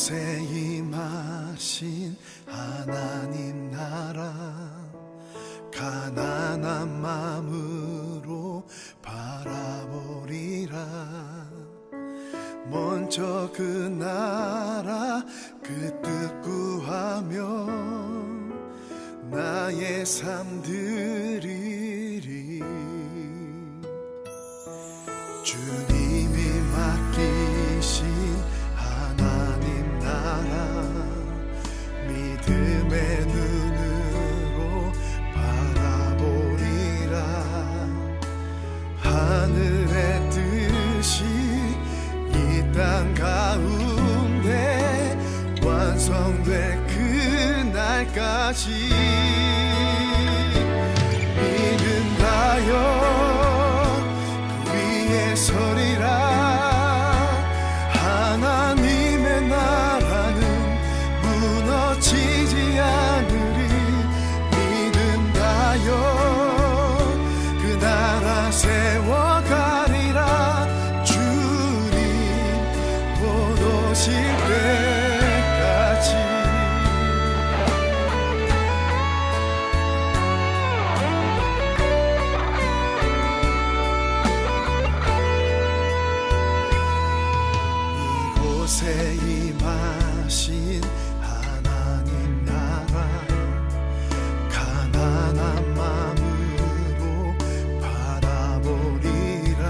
이곳에 임하신 하나님 나라, 가난한 마음으로 바라보리라. 먼저 그 나라 그 뜻 구하며 나의 삶 드리리. 주님이 맡기신 하나님 나라, 믿음의 눈으로 바라보리라. 하늘의 뜻이 이 땅 가운데 완성될 그날까지 믿음하여 그 위에 서리라. 하나님의 나라는 무너지지 않으리. 믿음하여 그 나라 세워가리라. 주님 곧 오실 때까지. 이곳에 임하신 하나님 나라, 가난한 마음으로 바라보리라.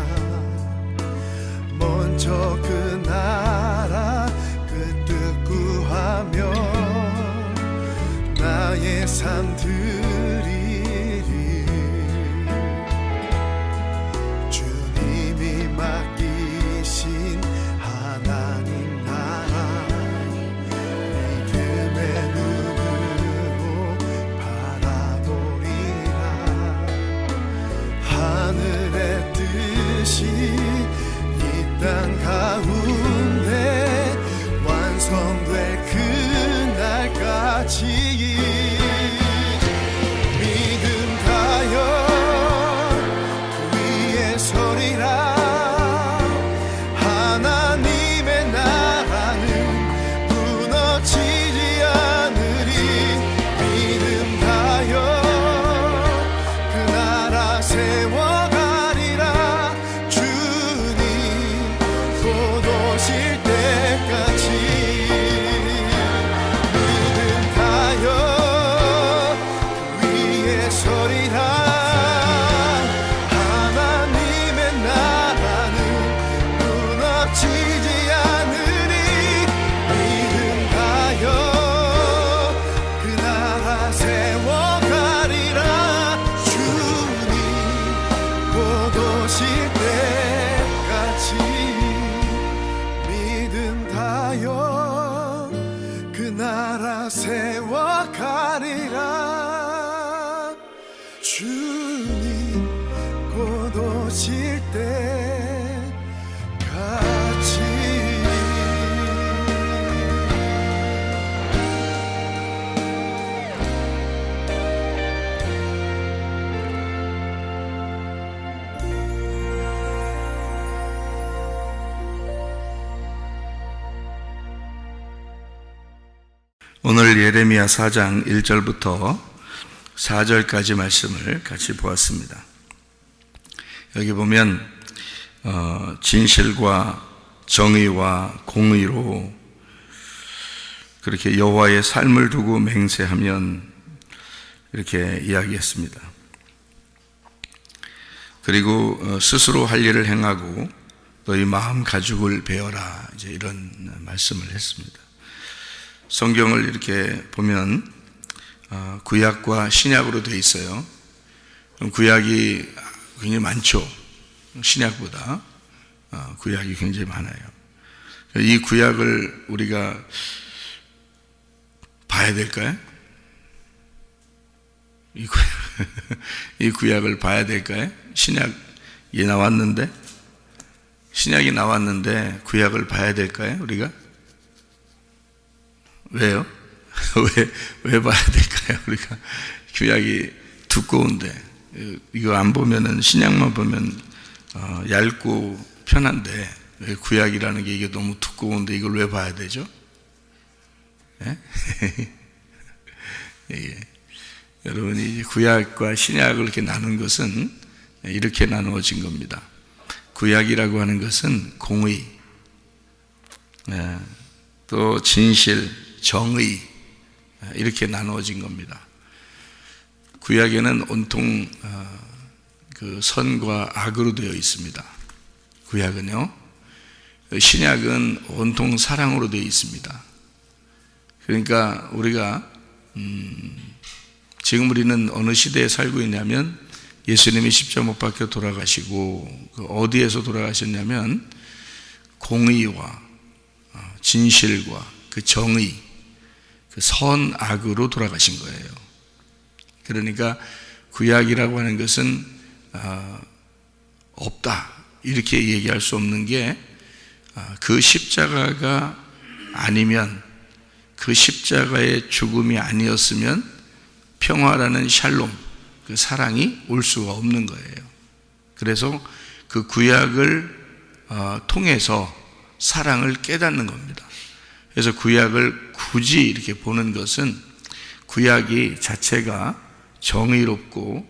먼저 그 나라 그 뜻 구하며 나의 삶 드리리. 주님이 맡기신 하나님 나라, 믿음의 눈으로 바라보리라. 하늘의 뜻이 이 땅 가운데 완성될 그날까지 믿음하여 그 위에 서리라. 하나님의 나라는 무너지지 않으리. 믿음하여 그 나라 세워가리라. 주님 곧 오실 때까지 믿음하여 그 위에 서리라. 하나님의 나라는 무너지지 않으리. 믿음하여 그 나라 세워가리라. 주님 곧 오실 때까지 믿음하여 그 나라 세워가리라. 주님 곧 오실 때까지. 오늘 예레미야 4장 1절부터 4절까지 말씀을 같이 보았습니다. 여기 보면 진실과 정의와 공의로 그렇게 여호와의 삶을 두고 맹세하면 이렇게 이야기했습니다. 그리고 스스로 할 일을 행하고 너희 마음 가죽을 베어라, 이제 이런 말씀을 했습니다. 성경을 이렇게 보면 구약과 신약으로 되어 있어요. 구약이 굉장히 많죠. 신약보다 구약이 굉장히 많아요. 이 구약을 우리가 봐야 될까요? 이 구약을 봐야 될까요? 신약이 나왔는데 구약을 봐야 될까요? 우리가? 왜요? 왜 봐야 될까요? 우리가 구약이 두꺼운데, 이거 안 보면은, 신약만 보면 얇고 편한데 왜 구약이라는 게 이게 너무 두꺼운데 이걸 왜 봐야 되죠? 예? 예. 여러분이 구약과 신약을 이렇게 나눈 것은 이렇게 나누어진 겁니다. 구약이라고 하는 것은 공의, 또 진실, 정의, 이렇게 나누어진 겁니다. 구약에는 온통 그 선과 악으로 되어 있습니다. 구약은요. 신약은 온통 사랑으로 되어 있습니다. 그러니까 우리가 지금 우리는 어느 시대에 살고 있냐면 예수님이 십자가 못 박혀 돌아가시고 어디에서 돌아가셨냐면 공의와 진실과 그 정의, 그 선악으로 돌아가신 거예요. 그러니까 구약이라고 하는 것은 없다 이렇게 얘기할 수 없는 게 그 십자가가 아니면, 그 십자가의 죽음이 아니었으면 평화라는 샬롬, 그 사랑이 올 수가 없는 거예요. 그래서 그 구약을 통해서 사랑을 깨닫는 겁니다. 그래서 구약을 굳이 이렇게 보는 것은 구약이 자체가 정의롭고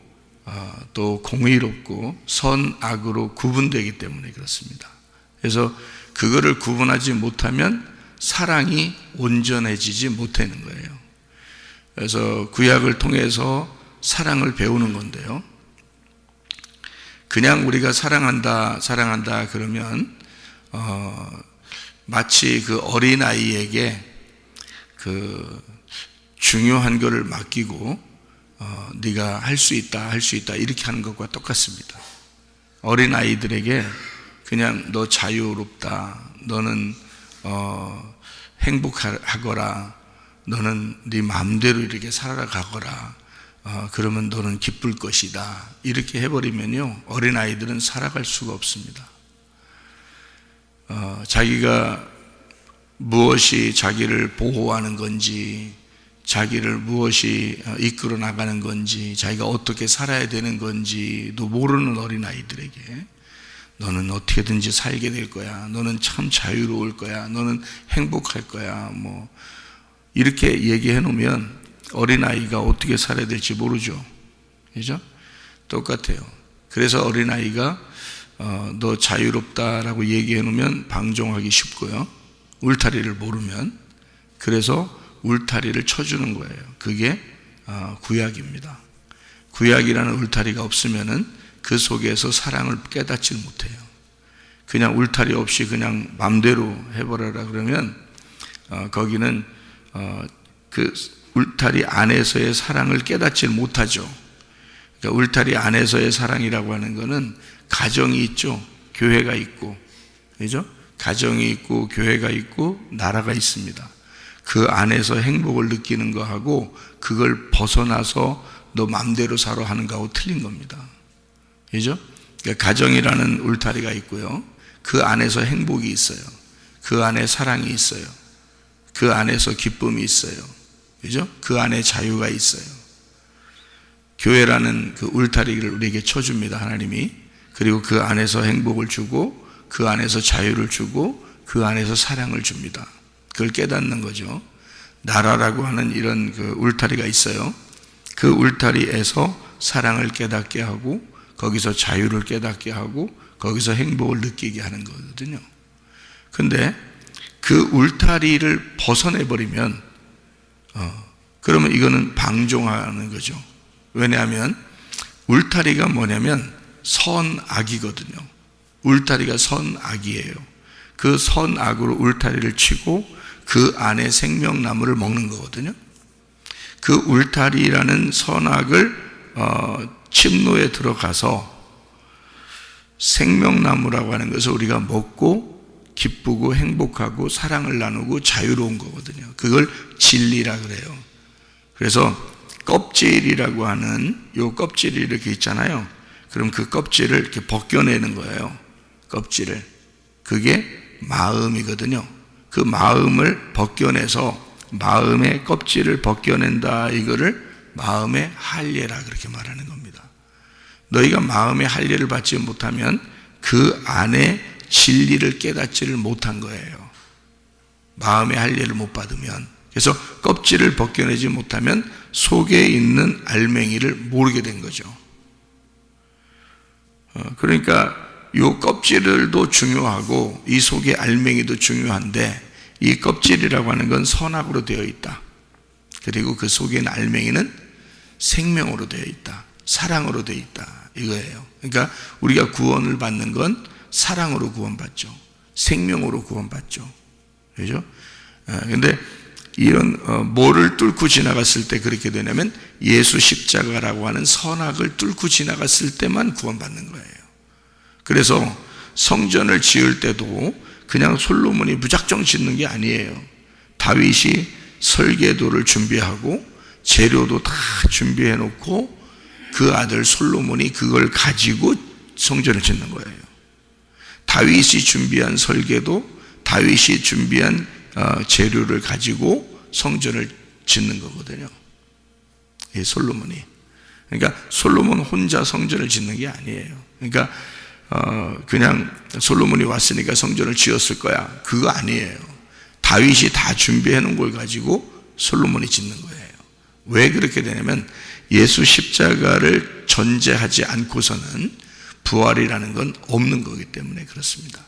또 공의롭고 선악으로 구분되기 때문에 그렇습니다. 그래서 그거를 구분하지 못하면 사랑이 온전해지지 못하는 거예요. 그래서 구약을 통해서 사랑을 배우는 건데요. 그냥 우리가 사랑한다 그러면 마치 그 어린아이에게 그 중요한 거를 맡기고 네가 할 수 있다 이렇게 하는 것과 똑같습니다. 어린아이들에게 그냥 너 자유롭다, 너는 행복하거라, 너는 네 마음대로 이렇게 살아가거라, 그러면 너는 기쁠 것이다 이렇게 해버리면요 어린아이들은 살아갈 수가 없습니다. 자기가 무엇이 자기를 보호하는 건지, 자기를 무엇이 이끌어 나가는 건지, 자기가 어떻게 살아야 되는 건지도 모르는 어린아이들에게 너는 어떻게든지 살게 될 거야, 너는 참 자유로울 거야, 너는 행복할 거야, 뭐 이렇게 얘기해 놓으면 어린아이가 어떻게 살아야 될지 모르죠. 그죠? 똑같아요. 그래서 어린아이가 너 자유롭다라고 얘기해 놓으면 방종하기 쉽고요. 울타리를 모르면, 그래서 울타리를 쳐주는 거예요. 그게 구약입니다. 구약이라는 울타리가 없으면은 그 속에서 사랑을 깨닫지 못해요. 그냥 울타리 없이 그냥 맘대로 해버려라 그러면 거기는 그 울타리 안에서의 사랑을 깨닫지 못하죠. 그러니까 울타리 안에서의 사랑이라고 하는 것은 가정이 있죠. 교회가 있고, 그죠? 가정이 있고 교회가 있고 나라가 있습니다. 그 안에서 행복을 느끼는 거하고 그걸 벗어나서 너 맘대로 살아 하는 거하고 틀린 겁니다. 그죠? 그러니까 가정이라는 울타리가 있고요. 그 안에서 행복이 있어요. 그 안에 사랑이 있어요. 그 안에서 기쁨이 있어요. 그죠? 그 안에 자유가 있어요. 교회라는 그 울타리를 우리에게 쳐줍니다, 하나님이. 그리고 그 안에서 행복을 주고, 그 안에서 자유를 주고, 그 안에서 사랑을 줍니다. 그걸 깨닫는 거죠. 나라라고 하는 이런 그 울타리가 있어요. 그 울타리에서 사랑을 깨닫게 하고, 거기서 자유를 깨닫게 하고, 거기서 행복을 느끼게 하는 거거든요. 근데 그 울타리를 벗어내버리면 그러면 이거는 방종하는 거죠. 왜냐하면 울타리가 뭐냐면 선악이거든요. 울타리가 선악이에요. 그 선악으로 울타리를 치고 그 안에 생명나무를 먹는 거거든요. 그 울타리라는 선악을 침노에 들어가서 생명나무라고 하는 것을 우리가 먹고 기쁘고 행복하고 사랑을 나누고 자유로운 거거든요. 그걸 진리라 그래요. 그래서 껍질이라고 하는 요 껍질이 이렇게 있잖아요. 그럼 그 껍질을 이렇게 벗겨내는 거예요. 껍질을. 그게 마음이거든요. 그 마음을 벗겨내서 마음의 껍질을 벗겨낸다, 이거를 마음의 할례라 그렇게 말하는 겁니다. 너희가 마음의 할례를 받지 못하면 그 안에 진리를 깨닫지를 못한 거예요. 마음의 할례를 못 받으면 그래서 껍질을 벗겨내지 못하면 속에 있는 알맹이를 모르게 된 거죠. 그러니까 이 껍질도 중요하고 이 속의 알맹이도 중요한데, 이 껍질이라고 하는 건 선악으로 되어 있다. 그리고 그 속에 있는 알맹이는 생명으로 되어 있다. 사랑으로 되어 있다. 이거예요. 그러니까 우리가 구원을 받는 건 사랑으로 구원받죠. 생명으로 구원받죠. 그죠? 근데 이런 뭐를 뚫고 지나갔을 때 그렇게 되냐면 예수 십자가라고 하는 선악을 뚫고 지나갔을 때만 구원받는 거예요. 그래서 성전을 지을 때도 그냥 솔로몬이 무작정 짓는 게 아니에요. 다윗이 설계도를 준비하고 재료도 다 준비해 놓고 그 아들 솔로몬이 그걸 가지고 성전을 짓는 거예요. 다윗이 준비한 설계도, 다윗이 준비한 재료를 가지고 성전을 짓는 거거든요. 이 솔로몬이. 그러니까 솔로몬 혼자 성전을 짓는 게 아니에요. 그러니까 그냥 솔로몬이 왔으니까 성전을 지었을 거야, 그거 아니에요. 다윗이 다 준비해 놓은 걸 가지고 솔로몬이 짓는 거예요. 왜 그렇게 되냐면 예수 십자가를 전제하지 않고서는 부활이라는 건 없는 거기 때문에 그렇습니다.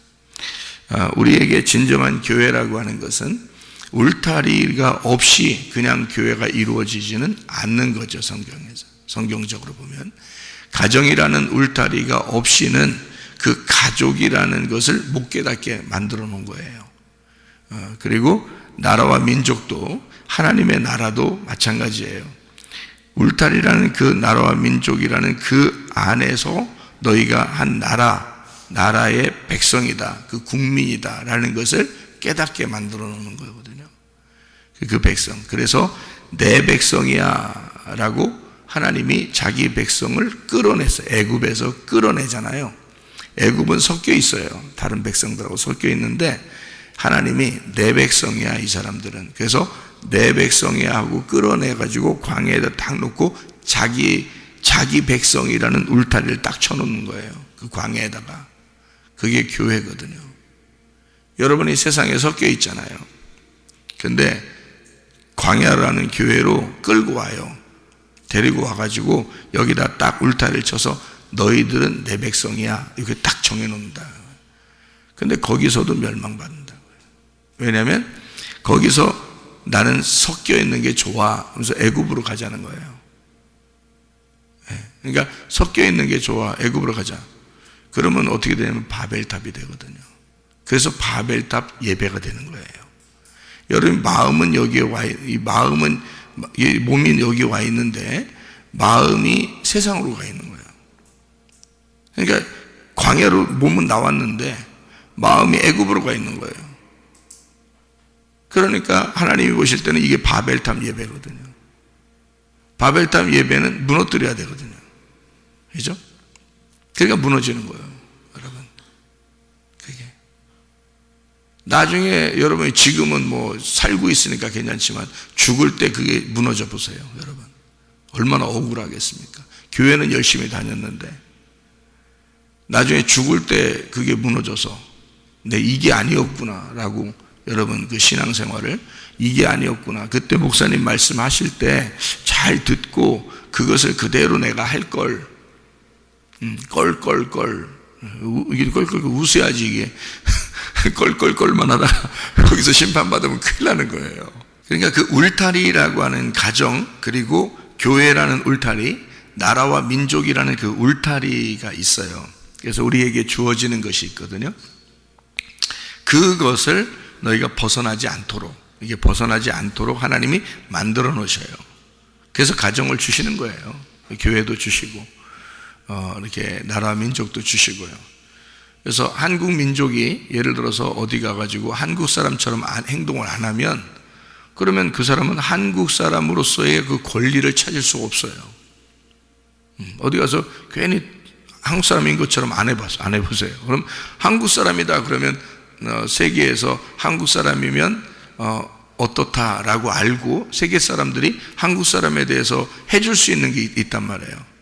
우리에게 진정한 교회라고 하는 것은 울타리가 없이 그냥 교회가 이루어지지는 않는 거죠. 성경에서, 성경적으로 보면 가정이라는 울타리가 없이는 그 가족이라는 것을 못 깨닫게 만들어 놓은 거예요. 그리고 나라와 민족도, 하나님의 나라도 마찬가지예요. 울타리라는 그 나라와 민족이라는 그 안에서 너희가 한 나라의 백성이다, 그 국민이다 라는 것을 깨닫게 만들어 놓는 거거든요. 그 백성. 그래서 내 백성이야 라고 하나님이 자기 백성을 끌어냈어요. 애굽에서 끌어내잖아요. 애굽은 섞여 있어요. 다른 백성들하고 섞여 있는데 하나님이 내 백성이야 이 사람들은. 그래서 내 백성이야 하고 끌어내가지고 광야에다 딱 놓고 자기 백성이라는 울타리를 딱 쳐놓는 거예요. 그 광야에다가. 그게 교회거든요. 여러분이 세상에 섞여 있잖아요. 근데 광야라는 교회로 끌고 와요. 데리고 와가지고 여기다 딱 울타리를 쳐서 너희들은 내 백성이야 이렇게 딱 정해놓는다. 근데 거기서도 멸망받는다고요. 왜냐하면 거기서 나는 섞여 있는 게 좋아 그래서 애굽으로 가자는 거예요. 그러니까 섞여 있는 게 좋아, 애굽으로 가자. 그러면 어떻게 되냐면 바벨탑이 되거든요. 그래서 바벨탑 예배가 되는 거예요. 여러분 마음은 여기에 와, 이 마음은 이 몸이 여기 와 있는데 마음이 세상으로 가 있는 거예요. 그러니까 광야로 몸은 나왔는데 마음이 애굽으로 가 있는 거예요. 그러니까 하나님이 보실 때는 이게 바벨탑 예배거든요. 바벨탑 예배는 무너뜨려야 되거든요. 그죠? 그러니까 무너지는 거예요, 여러분. 그게. 나중에 여러분이 지금은 뭐 살고 있으니까 괜찮지만 죽을 때 그게 무너져 보세요, 여러분. 얼마나 억울하겠습니까? 교회는 열심히 다녔는데 나중에 죽을 때 그게 무너져서 내 이게 아니었구나라고 여러분 그 신앙생활을 이게 아니었구나. 그때 목사님 말씀하실 때 잘 듣고 그것을 그대로 내가 할 걸. 껄껄껄. 이게 껄껄 웃어야지 이게. 껄껄껄만 하다가 거기서 심판받으면 큰일 나는 거예요. 그러니까 그 울타리라고 하는 가정, 그리고 교회라는 울타리, 나라와 민족이라는 그 울타리가 있어요. 그래서 우리에게 주어지는 것이 있거든요. 그것을 너희가 벗어나지 않도록, 이게 벗어나지 않도록 하나님이 만들어 놓으셔요. 그래서 가정을 주시는 거예요. 교회도 주시고 이렇게 나라 민족도 주시고요. 그래서 한국 민족이 예를 들어서 어디 가가지고 한국 사람처럼 행동을 안 하면 그러면 그 사람은 한국 사람으로서의 그 권리를 찾을 수가 없어요. 어디 가서 괜히 한국 사람인 것처럼 안 해보세요. 그럼 한국 사람이다 그러면 세계에서 한국 사람이면 어떻다라고 알고 세계 사람들이 한국 사람에 대해서 해줄 수 있는 게 있단 말이에요.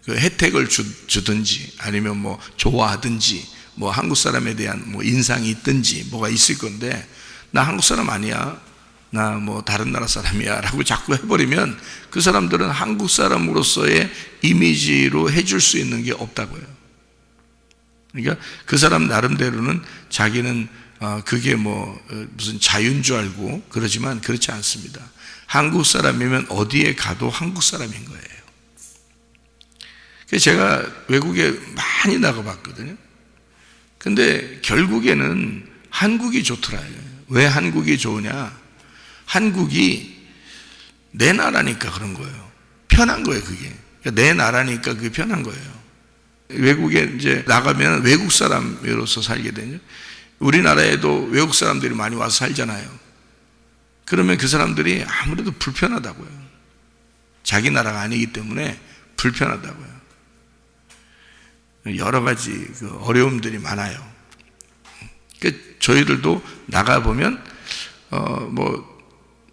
그 혜택을 주든지 아니면 뭐 좋아하든지 뭐 한국 사람에 대한 뭐 인상이 있든지 뭐가 있을 건데 나 한국 사람 아니야. 나 뭐 다른 나라 사람이야 라고 자꾸 해버리면 그 사람들은 한국 사람으로서의 이미지로 해줄 수 있는 게 없다고요. 그러니까 그 사람 나름대로는 자기는 그게 뭐 무슨 자유인 줄 알고 그러지만 그렇지 않습니다. 한국 사람이면 어디에 가도 한국 사람인 거예요. 그래서 제가 외국에 많이 나가봤거든요. 근데 결국에는 한국이 좋더라고요. 왜 한국이 좋으냐? 한국이 내 나라니까 그런 거예요. 편한 거예요, 그게. 그러니까 내 나라니까 그게 편한 거예요. 외국에 이제 나가면 외국 사람으로서 살게 되죠. 우리나라에도 외국 사람들이 많이 와서 살잖아요. 그러면 그 사람들이 아무래도 불편하다고요. 자기 나라가 아니기 때문에 불편하다고요. 여러 가지 그 어려움들이 많아요. 저희들도 나가보면 뭐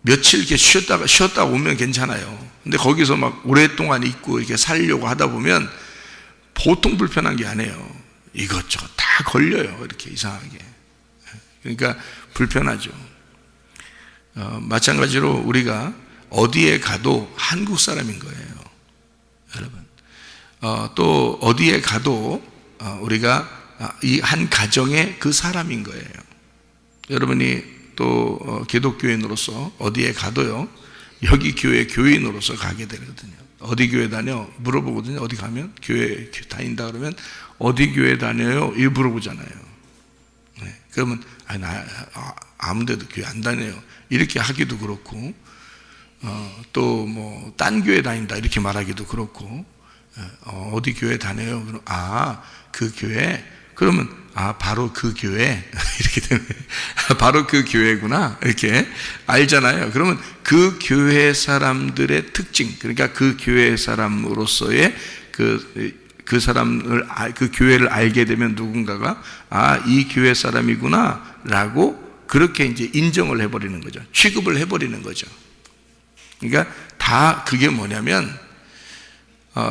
며칠 이렇게 쉬었다 오면 괜찮아요. 근데 거기서 막 오랫동안 있고 이렇게 살려고 하다 보면 보통 불편한 게 아니에요. 이것저것 다 걸려요. 이렇게 이상하게. 그러니까 불편하죠. 마찬가지로 우리가 어디에 가도 한국 사람인 거예요. 여러분. 또 어디에 가도 우리가 이 한 가정의 그 사람인 거예요. 여러분이 또 기독교인으로서 어디에 가도요, 여기 교회 교인으로서 가게 되거든요. 어디 교회 다녀? 물어보거든요. 어디 가면? 교회 다닌다 그러면 어디 교회 다녀요? 이거 물어보잖아요. 네. 그러면 나 아무 데도 교회 안 다녀요. 이렇게 하기도 그렇고, 또 뭐 딴 교회 다닌다 이렇게 말하기도 그렇고, 어디 교회 다녀요? 그럼 그 교회. 그러면 바로 그 교회 이렇게 되는 바로 그 교회구나 이렇게 알잖아요. 그러면 그 교회 사람들의 특징, 그러니까 그 교회 사람으로서의 그 사람을 그 교회를 알게 되면 누군가가 이 교회 사람이구나라고 그렇게 이제 인정을 해버리는 거죠. 취급을 해버리는 거죠. 그러니까 다 그게 뭐냐면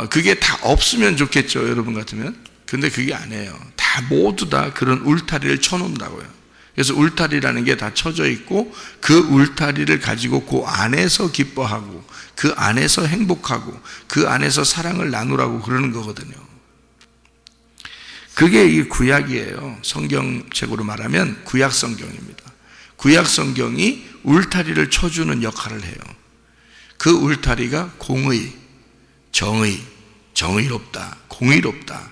그게 다 없으면 좋겠죠, 여러분 같으면. 근데 그게 아니에요. 다 모두 다 그런 울타리를 쳐놓는다고요. 그래서 울타리라는 게 다 쳐져 있고 그 울타리를 가지고 그 안에서 기뻐하고 그 안에서 행복하고 그 안에서 사랑을 나누라고 그러는 거거든요. 그게 이 구약이에요. 성경책으로 말하면 구약 성경입니다. 구약 성경이 울타리를 쳐주는 역할을 해요. 그 울타리가 공의, 정의, 정의롭다, 공의롭다,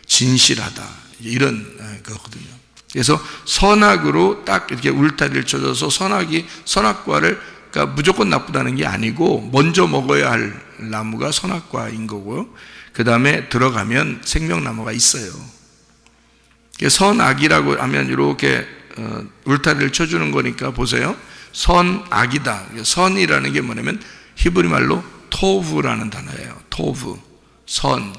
진실하다 이런 거거든요. 그래서 선악으로 딱 이렇게 울타리를 쳐줘서 선악과를 그러니까 무조건 나쁘다는 게 아니고 먼저 먹어야 할 나무가 선악과인 거고요. 그 다음에 들어가면 생명나무가 있어요. 선악이라고 하면 이렇게 울타리를 쳐주는 거니까 보세요. 선악이다. 선이라는 게 뭐냐면 히브리 말로 토브라는 단어예요. 토브, 선.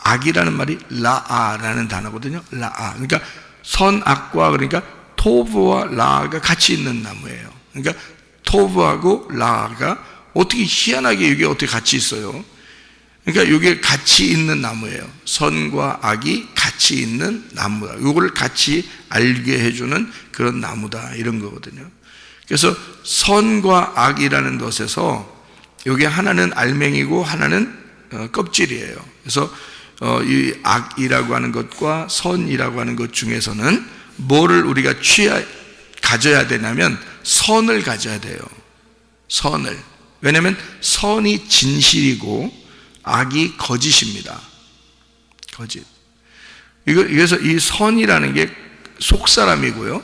악이라는 말이 라아라는 단어거든요. 라아. 그러니까 선악과 그러니까 토브와 라아가 같이 있는 나무예요. 그러니까 토브하고 라아가 어떻게 희한하게 이게 어떻게 같이 있어요? 그러니까 이게 같이 있는 나무예요. 선과 악이 같이 있는 나무다. 이거를 같이 알게 해주는 그런 나무다 이런 거거든요. 그래서 선과 악이라는 것에서 이게 하나는 알맹이고 하나는 껍질이에요. 그래서 이 악이라고 하는 것과 선이라고 하는 것 중에서는 뭐를 우리가 가져야 되냐면 선을 가져야 돼요. 선을. 왜냐하면 선이 진실이고 악이 거짓입니다. 거짓. 그래서 이 선이라는 게 속사람이고요.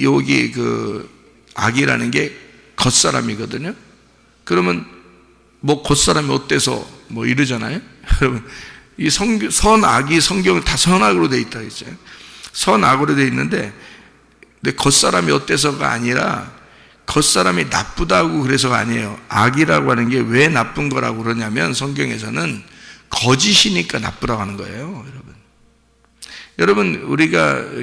여기 그 악이라는 게 겉사람이거든요. 그러면 뭐 겉사람이 어때서 뭐 이러잖아요. 여러분, 이 선악이 성경은 다 선악으로 돼 있다 했죠. 선악으로 돼 있는데, 근데 겉사람이 어때서가 아니라 겉사람이 나쁘다고 그래서가 아니에요. 악이라고 하는 게 왜 나쁜 거라고 그러냐면 성경에서는 거짓이니까 나쁘다고 하는 거예요, 여러분. 여러분, 우리가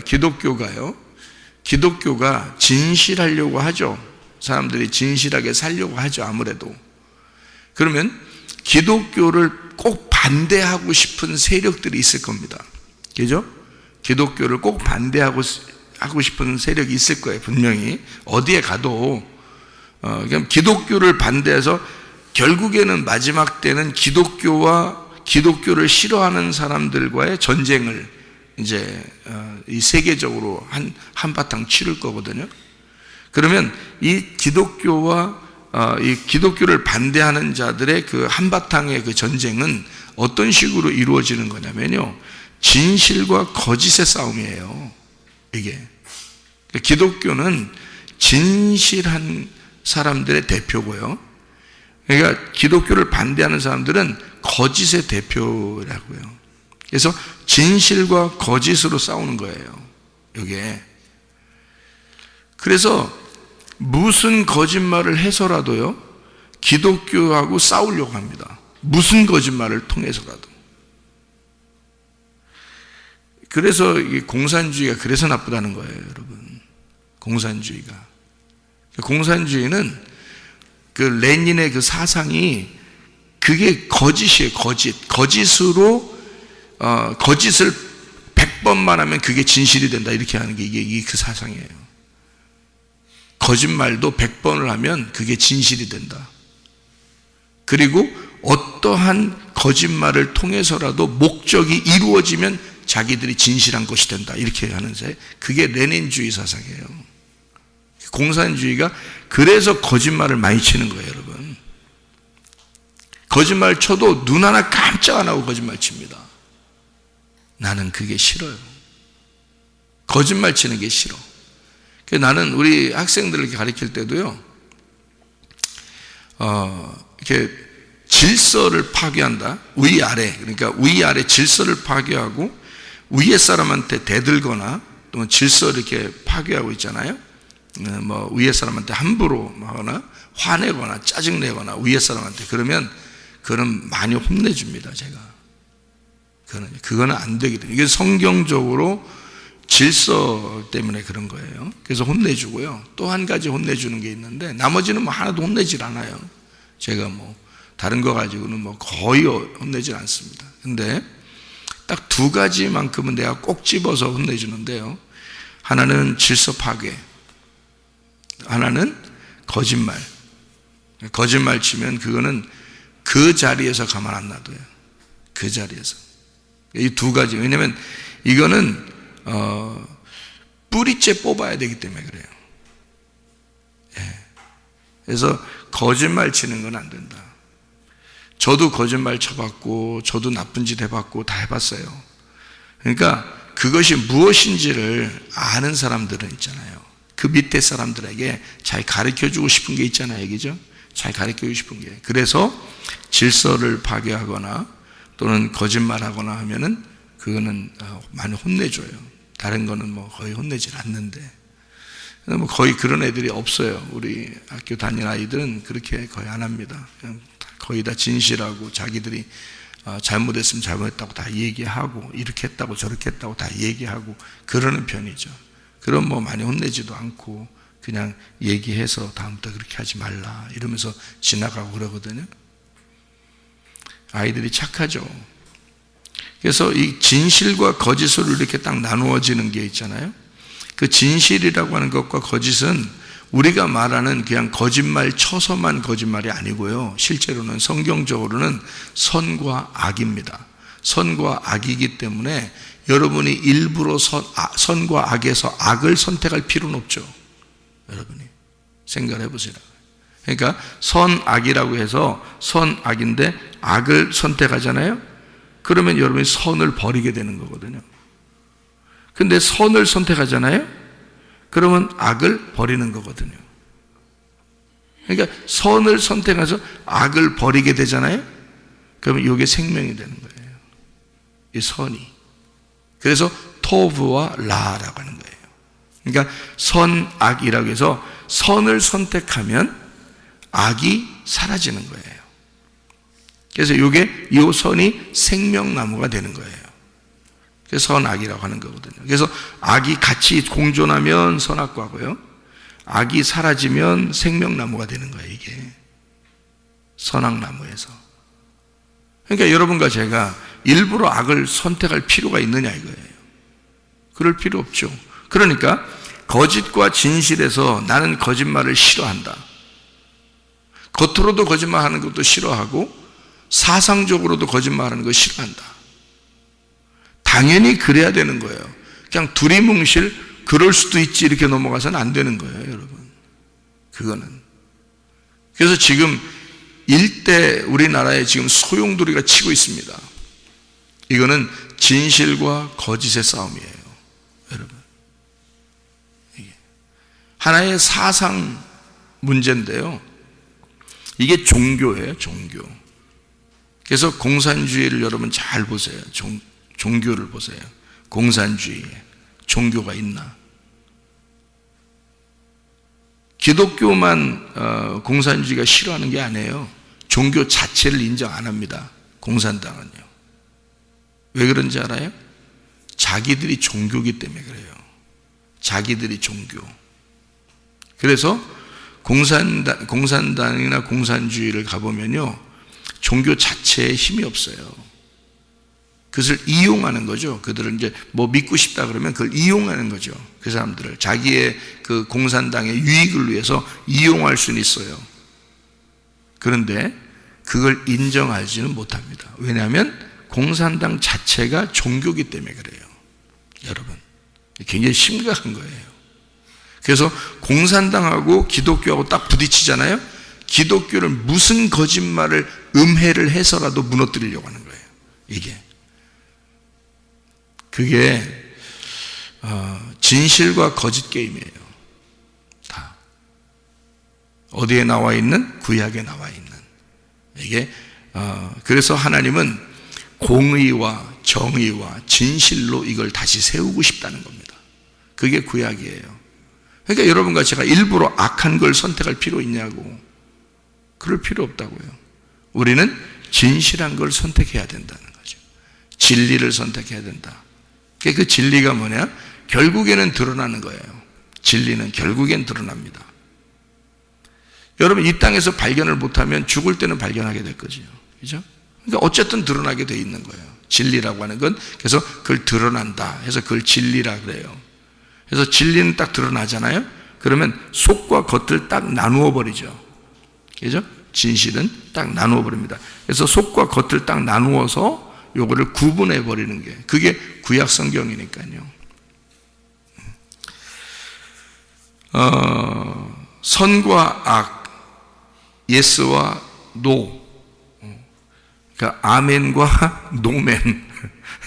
기독교가 진실하려고 하죠. 사람들이 진실하게 살려고 하죠, 아무래도. 그러면 기독교를 꼭 반대하고 싶은 세력들이 있을 겁니다. 그죠? 기독교를 꼭 반대하고 하고 싶은 세력이 있을 거예요. 분명히 어디에 가도 그냥 기독교를 반대해서 결국에는 마지막 때는 기독교와 기독교를 싫어하는 사람들과의 전쟁을 이제 이 세계적으로 한바탕 치를 거거든요. 그러면 이 기독교와 이 기독교를 반대하는 자들의 그 한바탕의 그 전쟁은 어떤 식으로 이루어지는 거냐면요, 진실과 거짓의 싸움이에요. 이게 기독교는 진실한 사람들의 대표고요, 그러니까 기독교를 반대하는 사람들은 거짓의 대표라고요. 그래서 진실과 거짓으로 싸우는 거예요, 이게. 그래서 무슨 거짓말을 해서라도요, 기독교하고 싸우려고 합니다. 무슨 거짓말을 통해서라도. 그래서 이 공산주의가 그래서 나쁘다는 거예요, 여러분. 공산주의가. 공산주의는 그 레닌의 그 사상이 그게 거짓이에요, 거짓. 거짓으로 거짓을 100번만 하면 그게 진실이 된다, 이렇게 하는 게 이게 그 사상이에요. 거짓말도 100번을 하면 그게 진실이 된다. 그리고 어떠한 거짓말을 통해서라도 목적이 이루어지면 자기들이 진실한 것이 된다, 이렇게 하는데 그게 레닌주의 사상이에요. 공산주의가 그래서 거짓말을 많이 치는 거예요, 여러분. 거짓말 쳐도 눈 하나 깜짝 안 하고 거짓말 칩니다. 나는 그게 싫어요. 거짓말 치는 게 싫어. 나는 우리 학생들을 가르칠 때도요, 이렇게 질서를 파괴한다. 위아래, 그러니까 위아래 질서를 파괴하고 위에 사람한테 대들거나 또 질서를 이렇게 파괴하고 있잖아요. 뭐 위에 사람한테 함부로 하거나 화내거나 짜증내거나 위에 사람한테, 그러면 그거는 많이 혼내줍니다, 제가. 그거는 안 되거든요. 이게 성경적으로 질서 때문에 그런 거예요. 그래서 혼내주고요. 또 한 가지 혼내주는 게 있는데, 나머지는 뭐 하나도 혼내질 않아요. 제가 뭐 다른 거 가지고는 뭐 거의 혼내질 않습니다. 근데 딱 두 가지만큼은 내가 꼭 집어서 혼내주는데요, 하나는 질서 파괴, 하나는 거짓말. 거짓말 치면 그거는 그 자리에서 가만 안 놔둬요. 그 자리에서. 이 두 가지. 왜냐면 이거는 뿌리째 뽑아야 되기 때문에 그래요. 예. 그래서 거짓말 치는 건 안 된다. 저도 거짓말 쳐봤고, 저도 나쁜 짓 해봤고, 다 해봤어요. 그러니까 그것이 무엇인지를 아는 사람들은 있잖아요. 그 밑에 사람들에게 잘 가르쳐주고 싶은 게 있잖아요, 그죠? 잘 가르쳐주고 싶은 게. 그래서 질서를 파괴하거나 또는 거짓말하거나 하면은 그거는 많이 혼내줘요. 다른 거는 뭐 거의 혼내질 않는데, 뭐 거의 그런 애들이 없어요. 우리 학교 다니는 아이들은 그렇게 거의 안 합니다. 그냥 거의 다 진실하고 자기들이 잘못했으면 잘못했다고 다 얘기하고, 이렇게 했다고 저렇게 했다고 다 얘기하고 그러는 편이죠. 그럼 뭐 많이 혼내지도 않고 그냥 얘기해서 다음부터 그렇게 하지 말라 이러면서 지나가고 그러거든요. 아이들이 착하죠. 그래서 이 진실과 거짓으로 이렇게 딱 나누어지는 게 있잖아요. 그 진실이라고 하는 것과 거짓은 우리가 말하는 그냥 거짓말 쳐서만 거짓말이 아니고요, 실제로는 성경적으로는 선과 악입니다. 선과 악이기 때문에 여러분이 일부러 선과 악에서 악을 선택할 필요는 없죠. 여러분이 생각을 해보세요. 그러니까 선악이라고 해서 선악인데 악을 선택하잖아요. 그러면 여러분이 선을 버리게 되는 거거든요. 근데 선을 선택하잖아요. 그러면 악을 버리는 거거든요. 그러니까 선을 선택해서 악을 버리게 되잖아요. 그러면 이게 생명이 되는 거예요, 이 선이. 그래서 토브와 라라고 하는 거예요. 그러니까 선악이라고 해서 선을 선택하면 악이 사라지는 거예요. 그래서 이 선이 생명나무가 되는 거예요. 그래서 선악이라고 하는 거거든요. 그래서 악이 같이 공존하면 선악과고요, 악이 사라지면 생명나무가 되는 거예요, 이게. 선악나무에서. 그러니까 여러분과 제가 일부러 악을 선택할 필요가 있느냐 이거예요. 그럴 필요 없죠. 그러니까 거짓과 진실에서 나는 거짓말을 싫어한다. 겉으로도 거짓말하는 것도 싫어하고 사상적으로도 거짓말하는 거 싫어한다. 당연히 그래야 되는 거예요. 그냥 두리뭉실 그럴 수도 있지 이렇게 넘어가서는 안 되는 거예요, 여러분. 그거는. 그래서 지금 일대 우리나라에 지금 소용돌이가 치고 있습니다. 이거는 진실과 거짓의 싸움이에요, 여러분. 이게 하나의 사상 문제인데요. 이게 종교예요, 종교. 그래서 공산주의를 여러분 잘 보세요. 종교를 보세요. 공산주의에 종교가 있나? 기독교만 공산주의가 싫어하는 게 아니에요. 종교 자체를 인정 안 합니다, 공산당은요. 왜 그런지 알아요? 자기들이 종교기 때문에 그래요. 자기들이 종교. 그래서 공산당이나 공산주의를 가보면요, 종교 자체에 힘이 없어요. 그것을 이용하는 거죠. 그들은 이제 뭐 믿고 싶다 그러면 그걸 이용하는 거죠. 그 사람들을 자기의 그 공산당의 유익을 위해서 이용할 수는 있어요. 그런데 그걸 인정하지는 못합니다. 왜냐하면 공산당 자체가 종교기 때문에 그래요, 여러분. 굉장히 심각한 거예요. 그래서 공산당하고 기독교하고 딱 부딪히잖아요. 기독교를 무슨 거짓말을 음해를 해서라도 무너뜨리려고 하는 거예요, 이게. 그게 진실과 거짓 게임이에요. 다 어디에 나와 있는? 구약에 나와 있는. 이게 그래서 하나님은 공의와 정의와 진실로 이걸 다시 세우고 싶다는 겁니다. 그게 구약이에요. 그러니까 여러분과 제가 일부러 악한 걸 선택할 필요 있냐고. 그럴 필요 없다고요. 우리는 진실한 걸 선택해야 된다는 거죠. 진리를 선택해야 된다. 그 진리가 뭐냐? 결국에는 드러나는 거예요. 진리는 결국엔 드러납니다. 여러분, 이 땅에서 발견을 못하면 죽을 때는 발견하게 될 거죠. 그죠? 그러니까 어쨌든 드러나게 돼 있는 거예요. 진리라고 하는 건. 그래서 그걸 드러난다 해서 그걸 진리라 그래요. 그래서 진리는 딱 드러나잖아요. 그러면 속과 겉을 딱 나누어 버리죠. 그죠? 진실은 딱 나누어 버립니다. 그래서 속과 겉을 딱 나누어서 요거를 구분해 버리는 게, 그게 구약 성경이니까요. 선과 악, 예스와 노, 그러니까 아멘과 노멘,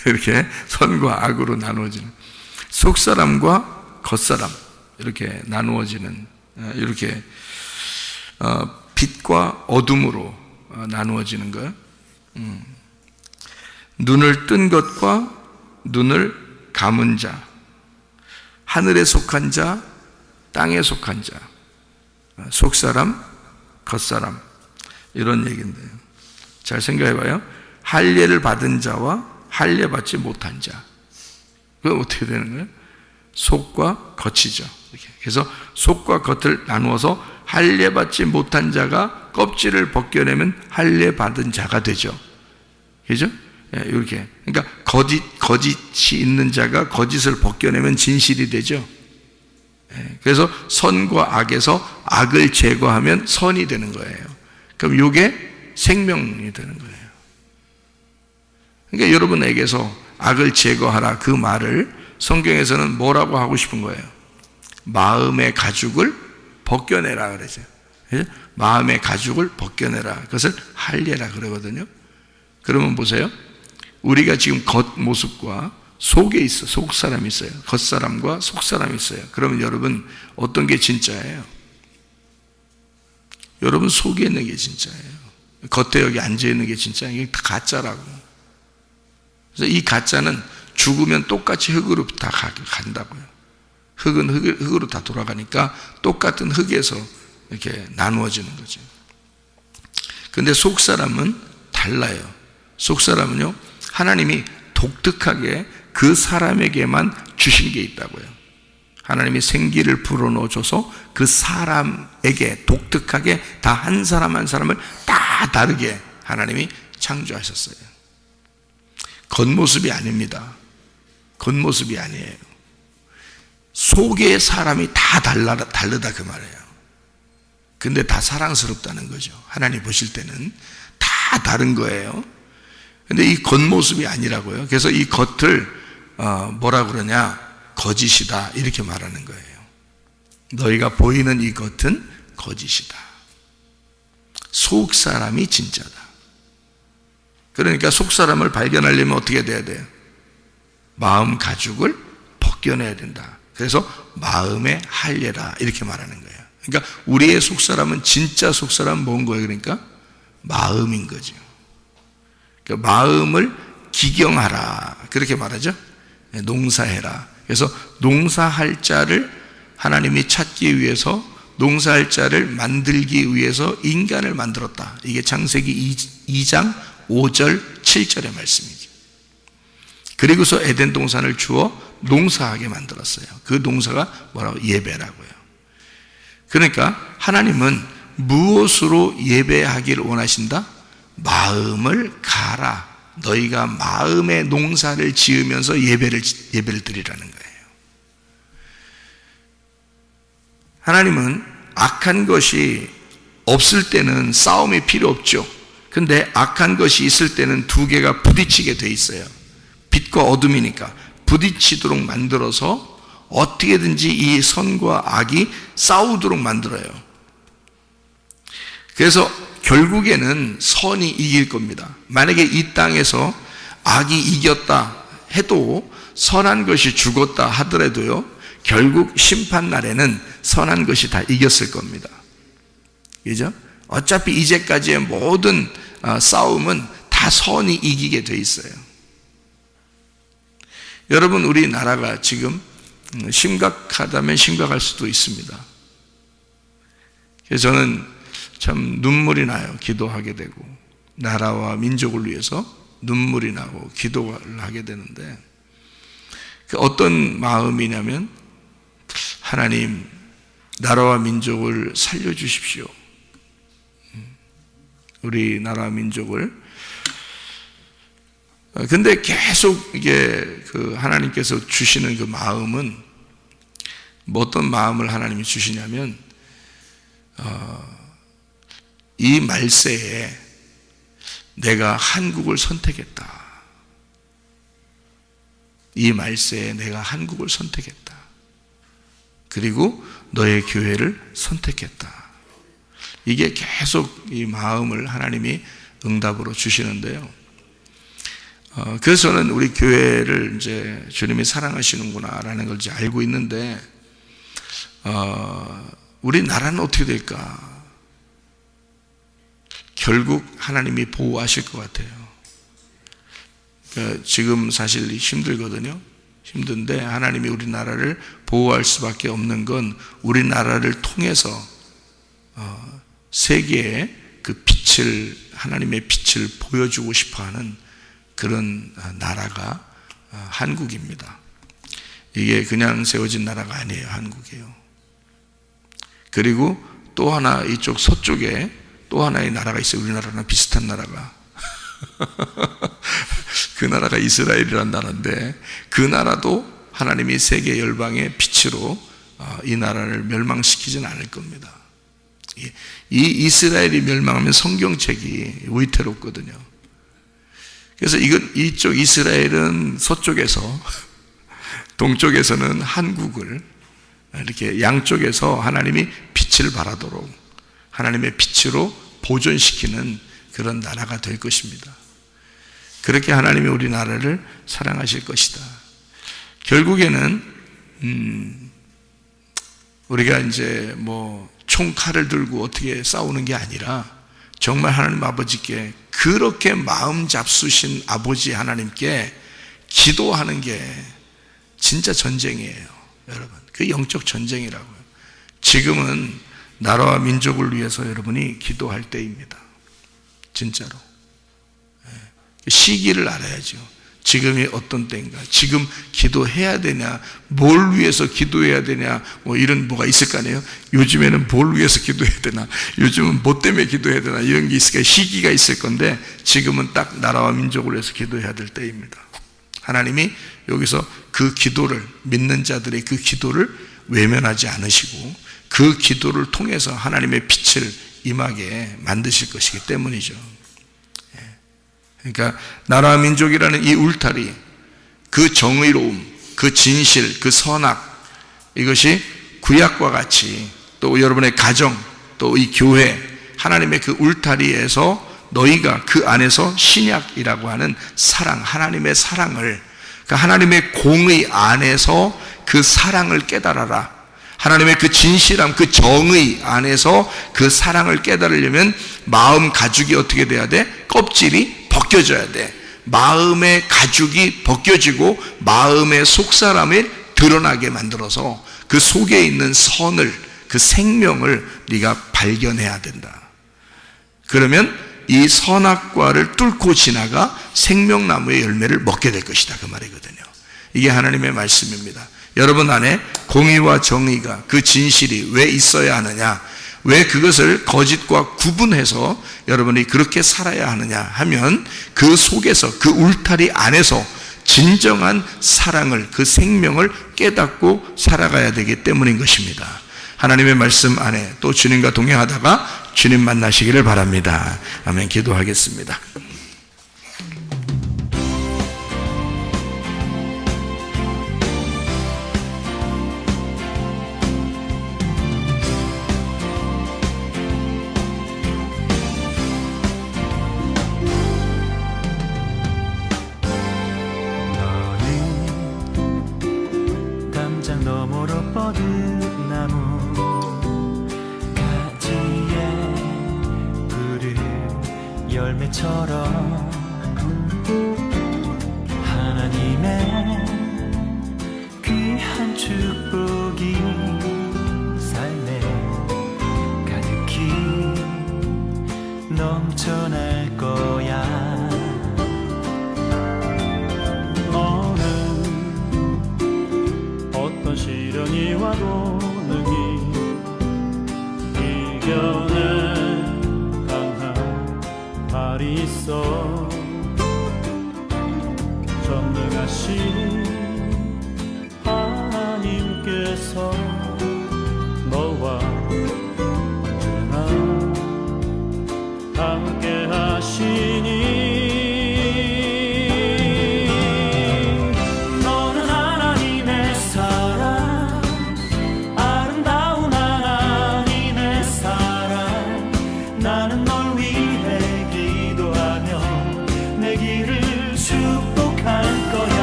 이렇게 선과 악으로 나누어지는, 속사람과 겉사람 이렇게 나누어지는, 이렇게 빛과 어둠으로 나누어지는 거예요. 눈을 뜬 것과 눈을 감은 자, 하늘에 속한 자, 땅에 속한 자, 속사람, 겉사람, 이런 얘기인데요. 잘 생각해 봐요. 할례를 받은 자와 할례 받지 못한 자. 그건 어떻게 되는 거예요? 속과 겉이죠. 이렇게. 그래서 속과 겉을 나누어서 할례 받지 못한 자가 껍질을 벗겨내면 할례 받은 자가 되죠. 그죠? 이렇게. 그러니까 거짓이 있는 자가 거짓을 벗겨내면 진실이 되죠. 그래서 선과 악에서 악을 제거하면 선이 되는 거예요. 그럼 이게 생명이 되는 거예요. 그러니까 여러분에게서 악을 제거하라, 그 말을 성경에서는 뭐라고 하고 싶은 거예요? 마음의 가죽을 벗겨내라 그러죠. 마음의 가죽을 벗겨내라. 그것을 할례라 그러거든요. 그러면 보세요. 우리가 지금 겉모습과 속에 있어, 속사람이 있어요. 겉사람과 속사람이 있어요. 그러면 여러분, 어떤 게 진짜예요? 여러분 속에 있는 게 진짜예요. 겉에 여기 앉아있는 게 진짜예요. 이게 다 가짜라고. 그래서 이 가짜는 죽으면 똑같이 흙으로 다 간다고요. 흙은 흙으로 다 돌아가니까 똑같은 흙에서 이렇게 나누어지는 거죠. 근데 속사람은 달라요. 속사람은요, 하나님이 독특하게 그 사람에게만 주신 게 있다고요. 하나님이 생기를 불어넣어줘서 그 사람에게 독특하게 다 한 사람 한 사람을 다 다르게 하나님이 창조하셨어요. 겉모습이 아닙니다. 겉모습이 아니에요. 속의 사람이 다 다르다 그 말이에요. 근데 다 사랑스럽다는 거죠. 하나님 보실 때는 다 다른 거예요. 근데 이 겉모습이 아니라고요. 그래서 이 겉을 뭐라 그러냐, 거짓이다 이렇게 말하는 거예요. 너희가 보이는 이 겉은 거짓이다. 속 사람이 진짜다. 그러니까 속 사람을 발견하려면 어떻게 돼야 돼요? 마음 가죽을 벗겨내야 된다. 그래서 마음의 할례라 이렇게 말하는 거예요. 그러니까 우리의 속 사람은, 진짜 속 사람은 뭔 거예요? 그러니까 마음인 거죠. 그러니까 마음을 기경하라 그렇게 말하죠. 농사해라. 그래서 농사할 자를 하나님이 찾기 위해서, 농사할 자를 만들기 위해서 인간을 만들었다. 이게 창세기 2장 5절 7절의 말씀이죠. 그리고서 에덴 동산을 주어 농사하게 만들었어요. 그 농사가 뭐라고? 예배라고요. 그러니까 하나님은 무엇으로 예배하기를 원하신다? 마음을 가라. 너희가 마음의 농사를 지으면서 예배를 드리라는 거예요. 하나님은 악한 것이 없을 때는 싸움이 필요 없죠. 근데 악한 것이 있을 때는 두 개가 부딪히게 돼 있어요. 빛과 어둠이니까 부딪히도록 만들어서 어떻게든지 이 선과 악이 싸우도록 만들어요. 그래서 결국에는 선이 이길 겁니다. 만약에 이 땅에서 악이 이겼다 해도, 선한 것이 죽었다 하더라도요, 결국 심판 날에는 선한 것이 다 이겼을 겁니다. 그죠? 어차피 이제까지의 모든 싸움은 다 선이 이기게 돼 있어요. 여러분, 우리나라가 지금 심각하다면 심각할 수도 있습니다. 그래서 저는 참 눈물이 나요. 기도하게 되고 나라와 민족을 위해서 눈물이 나고 기도를 하게 되는데, 어떤 마음이냐면, 하나님 나라와 민족을 살려주십시오. 우리 나라와 민족을. 근데 계속 이게 그 하나님께서 주시는 그 마음은, 뭐 어떤 마음을 하나님이 주시냐면, 이 말세에 내가 한국을 선택했다. 이 말세에 내가 한국을 선택했다. 그리고 너의 교회를 선택했다. 이게 계속 이 마음을 하나님이 응답으로 주시는데요. 그래서 저는 우리 교회를 이제 주님이 사랑하시는구나라는 걸 이제 알고 있는데, 우리 나라는 어떻게 될까? 결국 하나님이 보호하실 것 같아요. 그러니까 지금 사실 힘들거든요. 힘든데 하나님이 우리나라를 보호할 수밖에 없는 건, 우리나라를 통해서 세계에 그 빛을, 하나님의 빛을 보여주고 싶어하는 그런 나라가 한국입니다. 이게 그냥 세워진 나라가 아니에요. 한국이에요. 그리고 또 하나, 이쪽 서쪽에 또 하나의 나라가 있어요. 우리나라랑 비슷한 나라가. 그 나라가 이스라엘이라는 나라인데, 그 나라도 하나님이 세계 열방의 빛으로 이 나라를 멸망시키지는 않을 겁니다. 이 이스라엘이 멸망하면 성경책이 위태롭거든요. 그래서 이쪽 이스라엘은 서쪽에서, 동쪽에서는 한국을 이렇게 양쪽에서 하나님이 빛을 발하도록 하나님의 빛으로 보존시키는 그런 나라가 될 것입니다. 그렇게 하나님이 우리나라를 사랑하실 것이다. 결국에는 우리가 이제 뭐 총칼을 들고 어떻게 싸우는 게 아니라, 정말 하나님 아버지께 그렇게 마음 잡수신 아버지 하나님께 기도하는 게 진짜 전쟁이에요. 여러분, 그 영적 전쟁이라고요. 지금은 나라와 민족을 위해서 여러분이 기도할 때입니다. 진짜로. 시기를 알아야죠. 지금이 어떤 때인가, 지금 기도해야 되냐, 뭘 위해서 기도해야 되냐, 뭐 이런 뭐가 있을 거 아니에요. 요즘에는 뭘 위해서 기도해야 되나, 요즘은 뭐 때문에 기도해야 되나, 이런 게 있을 거예요. 시기가 있을 건데, 지금은 딱 나라와 민족을 위해서 기도해야 될 때입니다. 하나님이 여기서 그 기도를, 믿는 자들의 그 기도를 외면하지 않으시고 그 기도를 통해서 하나님의 빛을 임하게 만드실 것이기 때문이죠. 그러니까 나라와 민족이라는 이 울타리, 그 정의로움, 그 진실, 그 선악, 이것이 구약과 같이 또 여러분의 가정, 또 이 교회, 하나님의 그 울타리에서 너희가 그 안에서 신약이라고 하는 사랑, 하나님의 사랑을, 그 하나님의 공의 안에서 그 사랑을 깨달아라. 하나님의 그 진실함, 그 정의 안에서 그 사랑을 깨달으려면 마음 가죽이 어떻게 돼야 돼? 껍질이 벗겨져야 돼. 마음의 가죽이 벗겨지고 마음의 속사람을 드러나게 만들어서 그 속에 있는 선을, 그 생명을 네가 발견해야 된다. 그러면 이 선악과를 뚫고 지나가 생명나무의 열매를 먹게 될 것이다, 그 말이거든요. 이게 하나님의 말씀입니다. 여러분 안에 공의와 정의가, 그 진실이 왜 있어야 하느냐, 왜 그것을 거짓과 구분해서 여러분이 그렇게 살아야 하느냐 하면 그 속에서, 그 울타리 안에서 진정한 사랑을, 그 생명을 깨닫고 살아가야 되기 때문인 것입니다. 하나님의 말씀 안에 또 주님과 동행하다가 주님 만나시기를 바랍니다. 아멘. 기도하겠습니다. 열매처럼 하나님의 귀한 축복이 삶에 가득히 넘쳐날 거야. 너는 어떤 시련이 와도 능히 이겨내 발이 있어. 전능하신 하나님께서 너와 언제나 함께 하시니 너는 하나님의 사랑, 아름다운 하나님의 사랑. 나는 널 위해 내 길을 축복할 거야.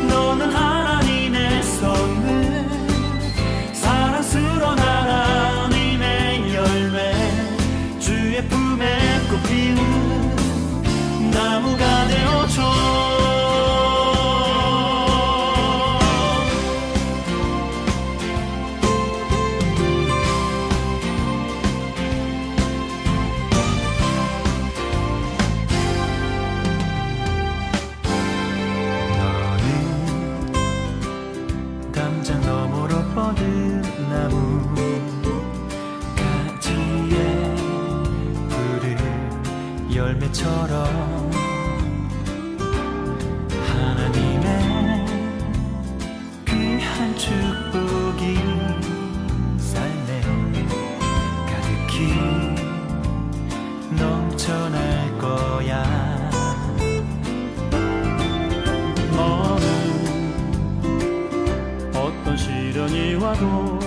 너는 하나님의 선물, 사랑스러운 하나님의 열매, 주의 품에 꽃피는 나무가 되어줘. 뻗은 나무 가지에 푸른 열매처럼 하나님의 귀한 축복이 삶에 가득히 넘쳐날 거야. 너는 어떤 시련이 와도